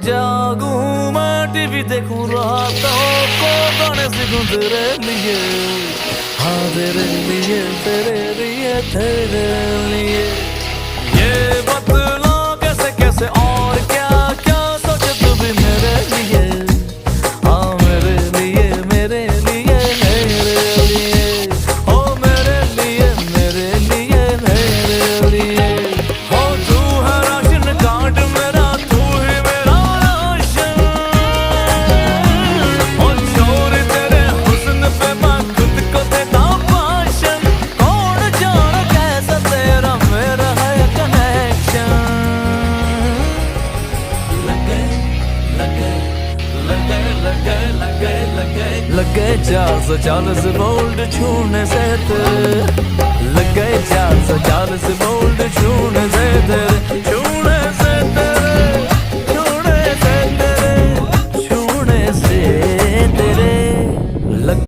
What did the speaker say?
जागूं मैं टीवी देखूं रातों को गाने सीखूं तेरे लिए, हाँ तेरे लिए तेरे लिए तेरे लिए। ये बतला कैसे कैसे और क्या क्या सोचे तू भी मेरे लिए, हाँ मेरे लिए मेरे लिए मेरे लिए, ओ मेरे लिए मेरे लिए मेरे लिए। हो तू है राशन कार्ड मेरा, तू ही मेरा राशन, ओ चोर तेरे हुस्न पे मैं खुद को देता भाषण। कौन जाने कैसा तेरा मेरा है कनेक्शन। लगे 440 वोल्ट छूने से तेरे, लगे 440 वोल्ट छूने से तेरे।